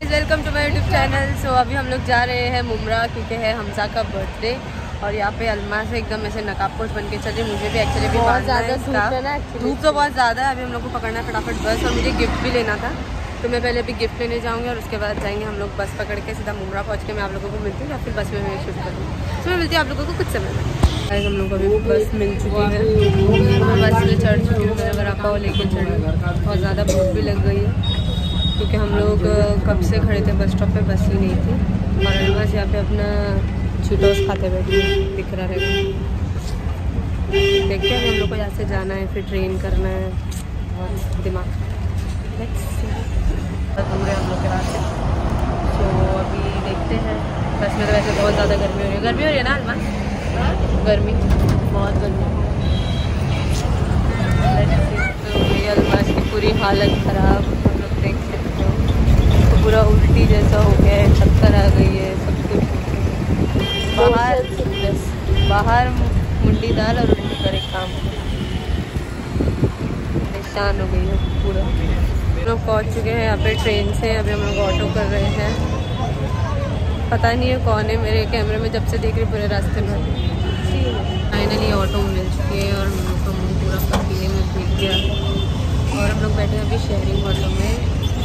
Welcome to my YouTube channel. So अभी हम लोग जा रहे हैं मुमरा क्योंकि है हमजा का बर्थडे और यहाँ पे अलमा से एकदम ऐसे नकाबपोश बन के चल रही। मुझे भी एक्चुअली भी बहुत ज़्यादा धूप तो बहुत ज़्यादा है। अभी हम लोग को पकड़ना है फटाफट बस और मुझे गिफ्ट भी लेना था तो मैं पहले अभी गिफ्ट लेने जाऊँगी और उसके बाद जाएंगे हम लोग बस पकड़ के सीधा मुमरा पहुँच के मैं आप लोगों को मिलती हूँ या फिर बस में मैं शूट करूँगी। तो मैं मिलती हूँ आप लोगों को कुछ समय में। हम लोग को अभी बस मिल चुकी है, मैं बस में चढ़ चुकी हूँ। मैंने वड़ा पाव लेके चढ़ी, बहुत ज़्यादा भूख भी लग गई है क्योंकि हम लोग कब से खड़े थे बस स्टॉप पे, बस ही नहीं थी। और अलमास यहाँ पे अपना चीटोस खाते बैठे दिख रहा है। देखते हैं हम लोग को यहाँ से जाना है फिर ट्रेन करना है, बहुत दिमाग दूर है हम लोग के रास्ते। तो अभी देखते हैं बस में। तो वैसे बहुत ज़्यादा गर्मी हो रही है, गर्मी हो रही है ना अलमास? गर्मी, बहुत गर्मी। तो अलमास की पूरी हालत ख़राब देख सकते हो, तो पूरा उल्टी जैसा हो गया है, चक्कर आ गई है, सब कुछ बाहर मुंडी दाल और उल्टी पर एक काम परेशान हो गई है पूरा। हम लोग पहुँच चुके हैं यहाँ पे ट्रेन से। अभी हम लोग ऑटो कर रहे हैं, पता नहीं है कौन है, मेरे कैमरे में जब से देख रही पूरे रास्ते में। फाइनली ऑटो मिल चुकी है और हम लोग का मुँह पूरा पसीने में भीग गया और हम लोग बैठे अभी शेयरिंग ऑटो में,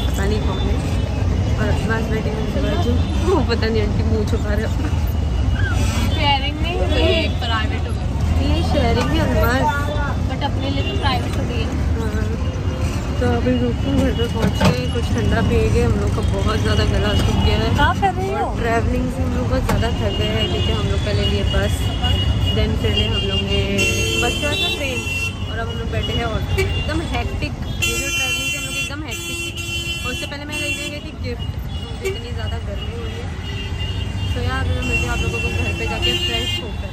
पता नहीं कौन है। और बस बैठे हैं जो वो पता नहीं आंटी मुँह छुपा रहे अपना। शेयरिंग नहीं है, ये प्राइवेट हो गई। ये शेयरिंग है अलमास, बट अपने लिए तो प्राइवेट हो गई है। तो अभी रुकूँ घर पे पहुँच के कुछ ठंडा पिएंगे। हम लोग का बहुत ज़्यादा गला सूख गया है और ट्रैवलिंग से हम लोग बहुत ज़्यादा थक गए हैं क्योंकि हम लोग पहले लिए बस, देन फिर लिए हम लोग ने बस के बाद ट्रेन और अब हम लोग बैठे हैं ऑटो। एकदम हैक्टिक ये जो ट्रैवलिंग से हम लोग एकदम हैक्टिक थी। और उससे पहले मैं लेने गई थी गिफ्ट, तो इतनी ज़्यादा गर्मी हो रही है। तो यार मैं मिलती हूँ आप लोगों को घर पे जाके फ्रेश होकर।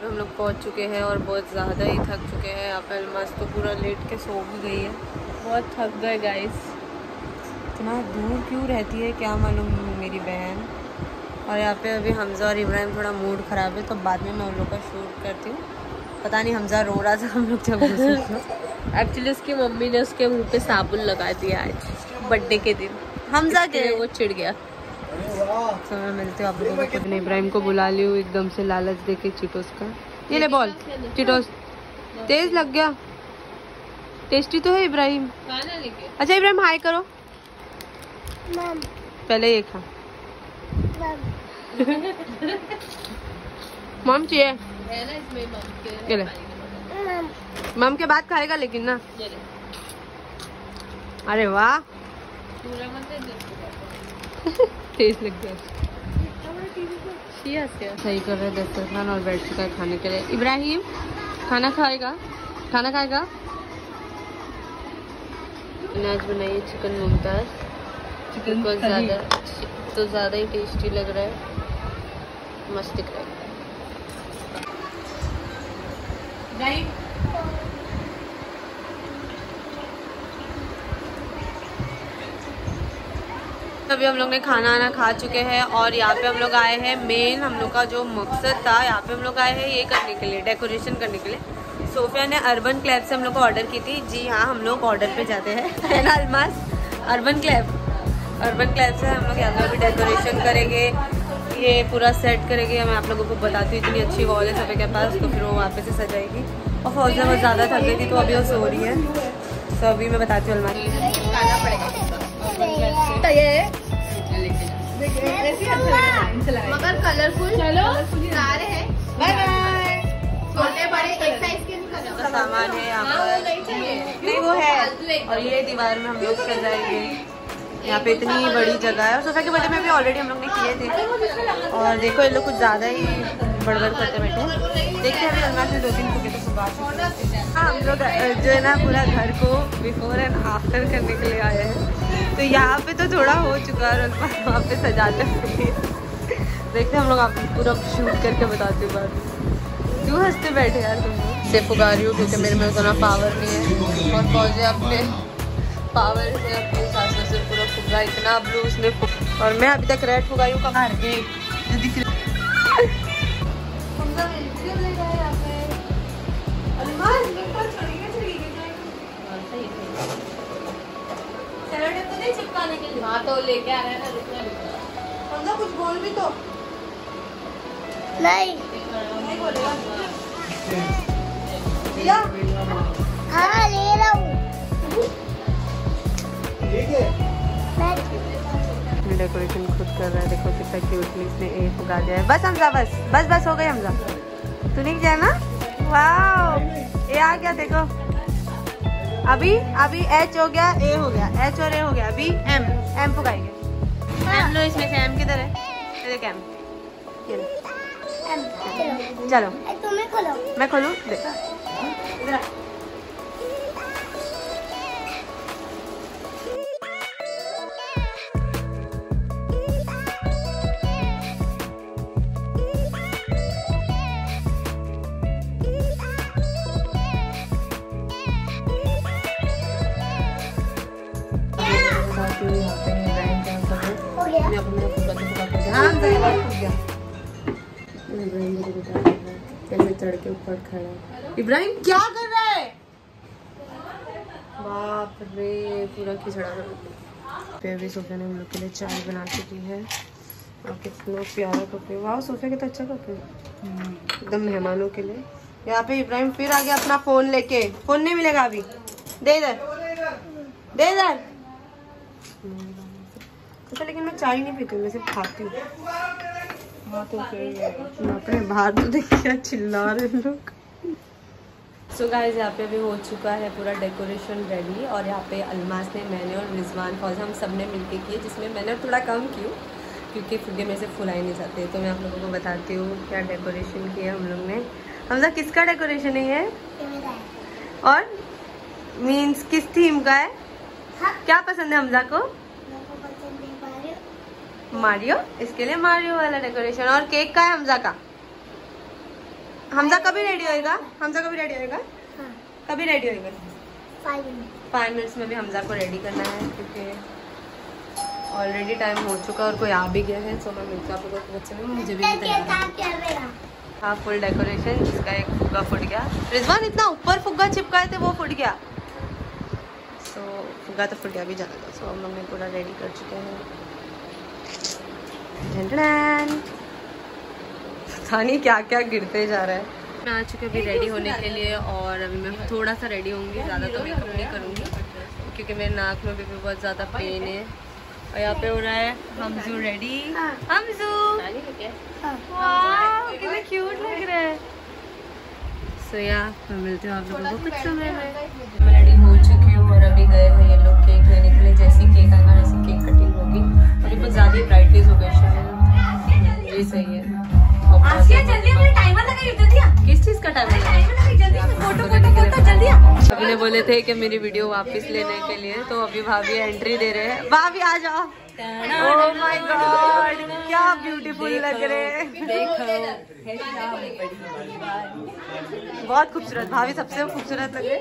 हम लोग पहुँच चुके हैं और बहुत ज़्यादा ही थक चुके हैं। यहाँ पर अलमास तो पूरा लेट के सो भी गई है, बहुत थक गए गाइस। इतना दूर क्यों रहती है क्या मालूम मेरी बहन। और यहाँ पे अभी हमजा और इब्राहिम थोड़ा मूड ख़राब है तो बाद में मैं उन लोग का शूट करती हूँ। पता नहीं हमजा रो रहा था हम लोग जब एक्चुअली उसकी मम्मी ने उसके मुंह पे साबुन लगा दिया आज बर्थडे के दिन, हमजा के वो चिढ़ गया। तो मैं मिलती हूँ आप लोगों को। मैंने इब्राहिम को बुला ली हूँ एकदम से लालच देके चीटोस का। ये ले बॉल चीटोस, तेज लग गया, टेस्टी तो है इब्राहिम। अच्छा इब्राहिम हाय करो, पहले ये खा। मम चाहिए, मम के बाद खाएगा लेकिन ना। अरे वाह तेज लग गया। सही कर रहे दस्तरखान और बैठ चुका है खाने के लिए। इब्राहिम खाना खाएगा, खाना खाएगा। आज बनाइए चिकन मुमताज, चिकन को ज़्यादा ही टेस्टी लग रहा है, मस्त दिख रहा है। अभी हम लोग ने खाना आना खा चुके हैं और यहाँ पे हम लोग आए हैं मेन, हम लोग का जो मकसद था यहाँ पे हम लोग आए हैं ये करने के लिए, डेकोरेशन करने के लिए। सोफिया ने अर्बन क्लैब से हम लोग को ऑर्डर की थी। जी हाँ, हम लोग ऑर्डर पे जाते हैं, है ना अलमास? अर्बन क्लैब से हम लोग यहाँ पे अभी डेकोरेशन करेंगे, ये पूरा सेट करेंगे। मैं आप लोगों को बताती हूँ, इतनी अच्छी वॉल है सोफे के पास, तो फिर वो वापस से सजाएगी। और फौजिया बहुत ज़्यादा थक गई थी तो अभी वो सो रही है। तो अभी मैं बताती हूँ अलमास मगर कलरफुल सारे हैं, छोटे बड़े एक साइज के सामान है यहाँ पर। नहीं वो है, और ये दीवार में हम लोग सजाएंगे। यहाँ पे इतनी बड़ी जगह है और सोफा के बर्थडे में भी ऑलरेडी हम लोग ने किए थे। और देखो ये लोग कुछ ज़्यादा ही बड़बड़ करते बैठे। देखते हैं अभी अलमास में 2-3 फुके तो सुबह। हाँ, हम लोग जो है ना पूरा घर को बिफोर एंड आफ्टर करने के लिए आए हैं। तो यहाँ पे तो थोड़ा हो चुका है और वहाँ पे सजाते हैं। देखते हैं हम लोग आपको पूरा शूट करके बताते हैं बाद। क्यों हंसते बैठे यार तुम लोग? से फुगा रही हूँ क्योंकि मेरे में उतना पावर नहीं है और फौजे अपने पावर से अपने सासों से पूरा फुगा, इतना ब्लू उसने और मैं अभी तक रेड फुगाई हूँ। कहाँ दिख रही खाने के लिए। हाँ तो लेके आ रहे हैं ना, रुकना हमजा कुछ बोल भी तो नहीं बोलेगा। लिया? हाँ ले रहा हूँ। डेकोरेशन खुद कर रहा है, देखो कितना क्यूटली इसने ए फुगा दिया है। बस हमजा बस बस बस हो गई हमजा, तू नहीं जाए ना। वाह ए आ गया देखो, अभी अभी एच हो गया, ए हो गया, एच और ए हो गया, अभी एम एम फुगाएंगे। एम लो, इसमें से एम किधर है? देख एम, ये लो। चलो तुम्हें खोलो। मैं खोलूं, देख इधर आ। कैसे चढ़ के ऊपर खड़ा। इब्राहिम क्या कर रहा है? बाप रे, पूरा खिचड़ा पे अभी सोफे ने हम लोग के लिए चाय बना चुकी है। और कितना प्यारा कपड़े, वाह सोफे के तो अच्छा कपड़े एकदम मेहमानों के लिए। यहाँ पे इब्राहिम फिर आ गया अपना फोन लेके। फोन नहीं मिलेगा अभी, दे इधर, दे इधर। अच्छा लेकिन मैं चाय नहीं पीती हूँ, मैं सिर्फ खाती हूँ। हाँ तो फिर अपने बाहर तो देख क्या चिल्ला रहे लोग। सो गाइस यहाँ पे अभी हो चुका है पूरा डेकोरेशन रेडी। और यहाँ पे अलमास ने, मैंने और रिजवान फौज हम सब ने मिलके किए, जिसमें मैंने थोड़ा कम की क्योंकि फुगे में से फुलाई नहीं जाते। तो मैं आप लोगों को बताती हूँ क्या डेकोरेशन किया हम लोग ने। हमजा किसका डेकोरेशन है ये? और मीन्स किस थीम का है? क्या पसंद है हमजा को? मारियो, इसके लिए मारियो वाला डेकोरेशन। और केक का है हमजा का। हमजा कभी रेडी होएगा? हमजा कभी रेडी होएगा? हाँ। कभी रेडी होएगा? 5 मिनट्स में भी हमजा को रेडी करना है क्योंकि ऑलरेडी टाइम हो चुका और कोई आ भी गया है। सो मैं मिलती हूँ आप लोगों को बच्चे में, मुझे भी हाँ फुल डेकोरेशन, जिसका एक फुग्गा फुट गया। रिजवान इतना ऊपर फुग्गा चिपकाए थे वो फुट गया। सो फुग्गा तो फुट गया भी जाना था। सो हम लोग ने पूरा रेडी कर चुके हैं। पता नहीं क्या क्या गिरते जा रहा है। मैं आ चुकी अभी रेडी होने के लिए और अभी मैं थोड़ा सा रेडी होंगी, ज़्यादा तो मेकअप नहीं करूँगी क्योंकि मेरे नाक में भी बहुत ज़्यादा पेन है। और यहाँ पे हो रहा है हमजू रेडी। हमजू वाह कितना क्यूट लग रहा है। सो यार मैं मिलती हूँ आप लोगों को कुछ समय में। मैं रेडी हो चुकी हूँ और अभी गए हैं ये लोग केक लेने के लिए। जैसे केक आएगा वैसे केक कटिंग होगी। और ये कुछ ज़्यादा ही ब्राइटनेस हो गई शायद, ये सही है। किस चीज़ का टाइमर लगा? अभी ने बोले थे कि मेरी वीडियो वापस लेने के लिए, तो अभी भाभी एंट्री दे रहे हैं। भाभी आ जाओ। ओह माय गॉड क्या ब्यूटीफुल लग रहे हैं। बहुत खूबसूरत, भाभी सबसे खूबसूरत लग रहे।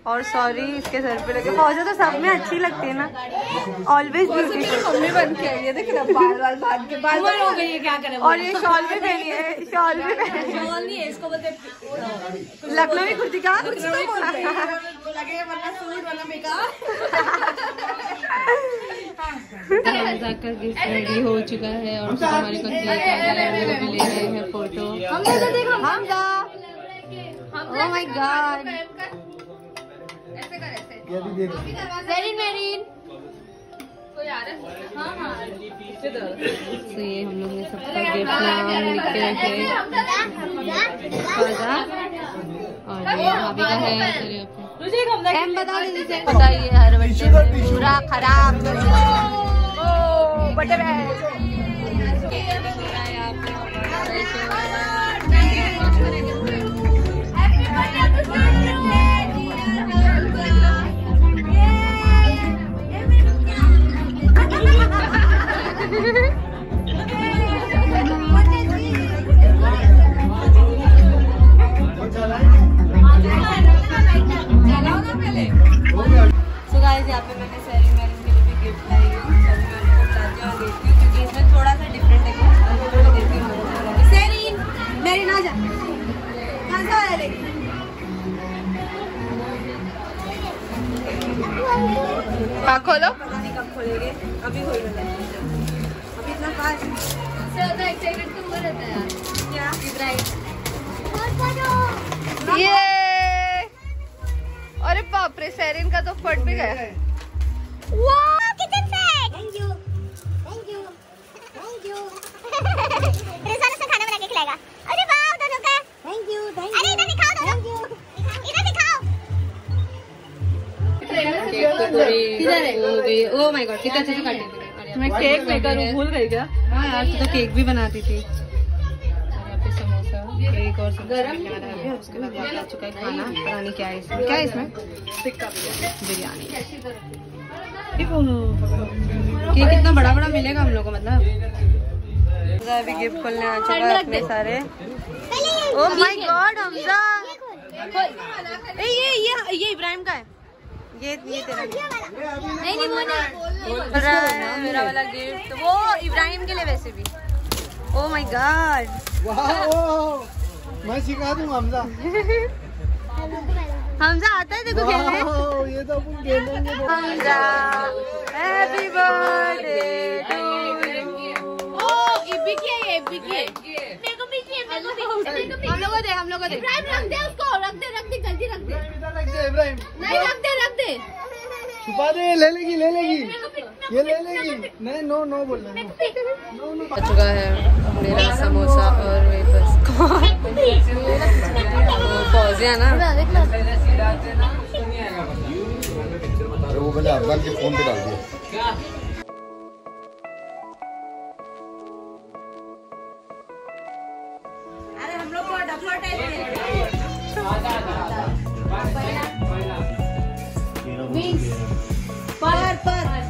और सॉरी इसके सर पे लगे। फौजा तो सब में अच्छी लगती है ना, ऑलवेज ब्यूटीफुल। मम्मी बन के आई है, देख ना बाल बाल बांध के बाल हो गई है, क्या करें। और ये शॉल भी पहनी है, शॉल भी पहनी है। शॉल नहीं है इसको, बोलते लखनवी कुर्ती का कुछ तो बोला लगे वरना सूट वाला मेकअप। जाकर गिफ्ट रेडी हो चुका है और हमारे को केक आ गया है, ले रहे हैं photo. Hamza oh my God तो ये हम लोग ने सबका गिफ्ट नाम लिख के रखे और ये भाभी का है। एम बता दीजिए, बताइए हर बच्चे पूरा खराब बर्थडे यहाँ पे मैंने सेरी मैरिज के लिए भी गिफ्ट लाई है। मैं उनको बुलाती हूँ और देती हूँ क्योंकि इसमें थोड़ा सा डिफरेंट है। देती हूँ सेरी मेरी ना जा खोलो। खोलेंगे, अभी खोल रहे हैं, अभी इतना फास्ट। ज्यादा एक्साइटेड तुम को रहता है यार। क्या ये अरे बाप रे, सेरिन का तो फट भी गया। वाह किचन सेट। थैंक यू रिसाना से खाना बना के खिलाएगा। अरे वाह दोनों का थैंक यू। अरे इधर दिखाओ दोनों, इधर दिखाओ। केक तो पूरी हो गई। ओह माय गॉड, कितना अच्छे से काटी थी। मैं केक मेकर भूल गई क्या? हाँ यार, तू तो केक भी बनाती थी। यहाँ पे समोसा, केक और गरम है। उसके बाद आ चुका है खाना। पता नहीं क्या है इसमें, क्या है इसमें? बिरयानी। केक कितना बड़ा बड़ा मिलेगा हम लोग को, मतलब। अभी गिफ्ट खोलने आ चुका है अपने सारे। ओह माय गॉड हमजा, ये इब्राहिम का है। ये तेरा नहीं वो नहीं मेरा वाला गिफ्ट, वो इब्राहिम के लिए वैसे भी। ओह माय गॉड, मैं सिखा दूंगा हमजा। हमजा आता है देखो खेलने। ये तो अपन खेलेंगे। Hamza happy birthday to you. ओ इब्बी की है, ये इब्बी की है। मेरे को भी चाहिए, मेरे को भी। हम लोग को दे, हम लोग को दे। इब्राहिम रख दे उसको, रख दे जल्दी रख दे। रख दे इब्राहिम, नहीं रख दे छुपा दे। ले लेगी ये ले लेगी। नहीं नो बोलना। आ चुका है मेरा समोसा और वेफर्स। पौजिया ना वो पहले अफगान के फोन पे डाल दिया। अरे हम लोग को डफर टाइप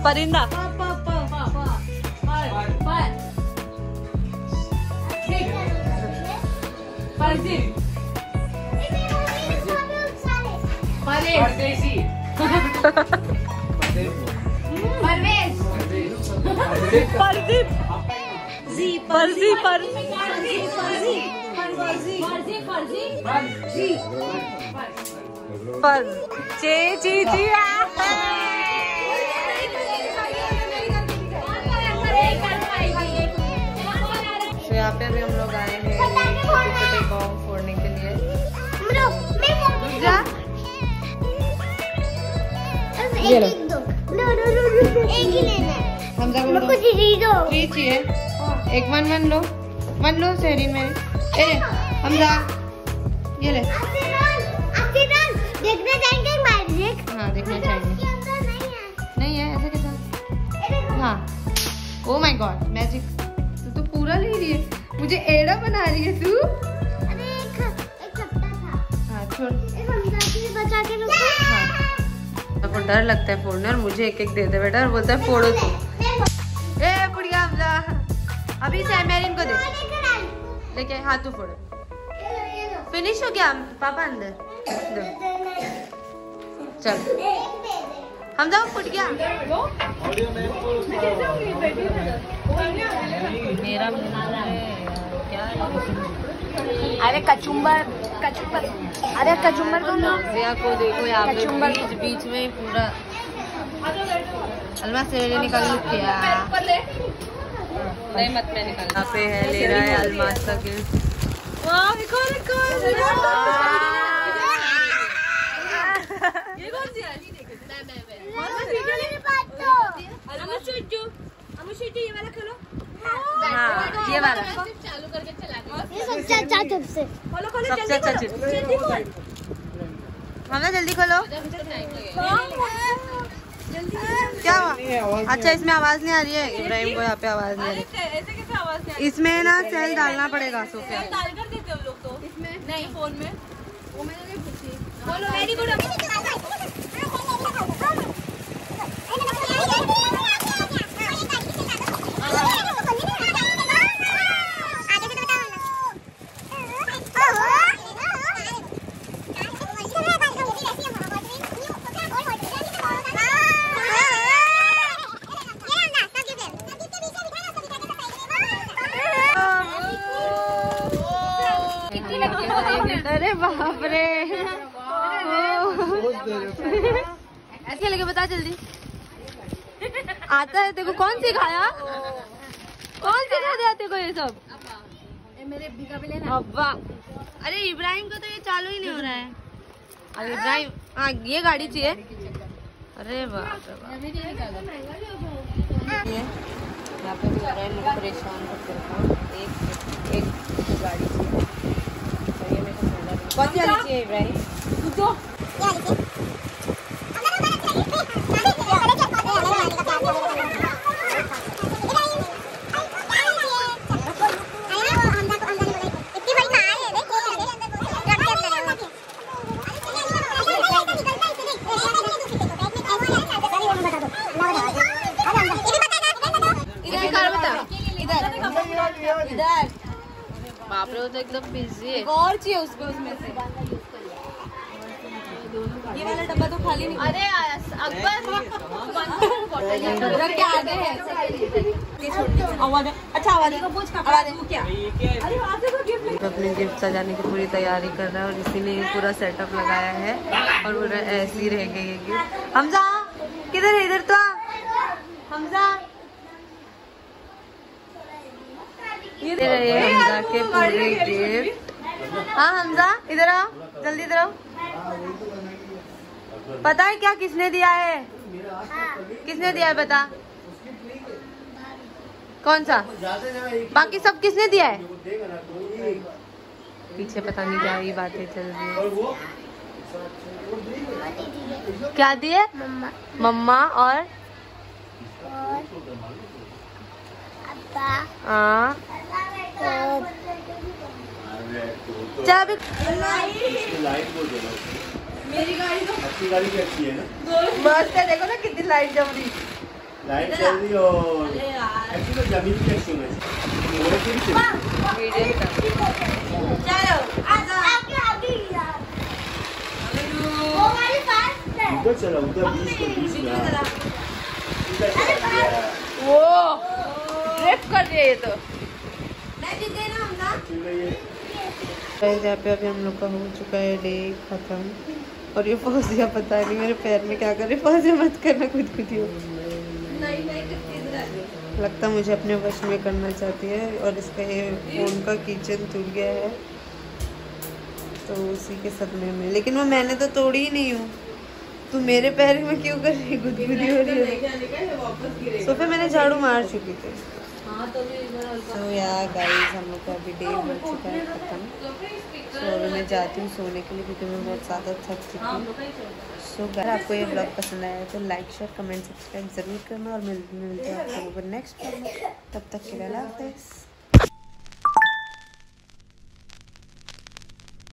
परिंदा। यहाँ पे अभी हम लोग आए हैं छोटे बॉम्ब फोड़ने के लिए। जा एक दो नो एक ही लेना है। हमजा को मुझे दो 3 चाहिए। एक वन लो सहरी में। ए हमजा ये ले। देखना चाहेंगे मैजिक। हाँ देखना चाहिए। नहीं है ऐसा कैसा? हाँ ओह माय गॉड मैजिक। तू तो पूरा ले रही है, मुझे एड़ा बना रही है तू। अरे एक खट्टा था। हाँ छोड़, एक हमजा के बचा के रखो। हाँ आपको डर लगता है फोड़ने और मुझे एक दे दे बेटा और बोलता है फोड़ो तू। ए बुढ़िया हमजा, अभी सैमेरिन को दे लेके। हाँ तू फोड़। फिनिश हो गया पापा अंदर दो। चल हमजा वो फूट गया। मेरा अरे कचुम्बर अरे कचुम्बर को को देखो यहाँ पे बीच में पूरा अलमा से निकाल किया। नहीं मत मैं निकाल। यहाँ पे है ले रहा है अलमास का गिफ्ट। ये कौन सी है? ये वाला खेलो। हाँ ये वाला चालू करके चला दो। ये सबसे अच्छा चिप्स है। सबसे अच्छा चिप्स। हमने जल्दी खोलो। क्या हुआ? अच्छा इसमें आवाज नहीं आ रही है। इब्राहिम को यहाँ पे आवाज नहीं आ रही। इसमें ना सेल डालना पड़ेगा सोफे। डाल कर देते हो लोग तो इसमें नहीं फोन में। वो मैंने नहीं पूछी। बोलो वेरी गुड। अरे बाप रे ऐसे लगे बता जल्दी। आता है तेरे को? कौन सिखाया? कौन सिखाया तेरे को ये सब? मेरे भीगा भी लेना। अब्बा। अरे इब्राहिम को तो ये चालू ही नहीं हो रहा है। अरे इब्राहिम, हाँ ये गाड़ी चाहिए। अरे बाप रे बाप। ये यहाँ पे भी इब्राहिम मुझे परेशान करते रखा। एक गाड़ी चाहिए। तो ये मेरे को समझ नहीं। कौन सी गाड़ी चाहिए इब्राहिम? तो बाप रे, वो तो एकदम बिजी है। और चाहिए उसको उसमें से। ये वाला डब्बा तो खाली नहीं। अरे अकबर उधर के आगे है। अच्छा आवाज क्या? अपने गिफ्ट सजाने की पूरी तैयारी कर रहा है और इसी ने पूरा सेटअप लगाया है और पूरा ऐसे ही रह गई है गिफ्ट। हमजा किधर है? इधर तो आ हमजा। ये रहे हमजा के पूरे गिफ्ट। हाँ हमजा इधर आओ, जल्दी इधर आओ। पता है क्या किसने दिया है? किसने दिया है बता? कौन सा? बाकी सब किसने दिया है? पीछे पता नहीं क्या ही बातें चल रही है। क्या दिए? मम्मा और हाँ मेरी गाड़ी तो अच्छी गाड़ी की अच्छी है ना। बस से देखो ना कितनी लाइट जल रही। लाइट चल रही और एक्चुअली जमीन की अच्छी है। चलो उधर चलो, उधर 20 में वो ड्रिफ्ट कर दिया। ये तो मैं जीत गई ना हमजा। यहाँ पे अभी हम लोग का हो चुका है डे खत्म और ये फौजिया पता नहीं मेरे पैर में क्या करे। फौजिया मत करना, खुद ही हो। लगता मुझे अपने वश में करना चाहती है और इसका ये फोन का कीचेन टूट गया है तो उसी के सदमे में। लेकिन वो मैंने तो तोड़ी ही नहीं हूँ। तू मेरे पैर में क्यों कर रही? गुदगुदी हो रही है। सोफे मैंने झाड़ू मार चुकी थी। तो यार गाइस हम लोग का अभी डे हो चुका है खत्म। तो अभी मैं जाती हूँ सोने के लिए क्योंकि मैं बहुत ज़्यादा थक चुकी हूँ। सो अगर आपको ये ब्लॉग पसंद आया तो लाइक शेयर कमेंट सब्सक्राइब ज़रूर करना और मिलते हैं आप लोगों को नेक्स्ट ब्लॉग में। तब तक के लिए अल्लाह हाफ़िज़।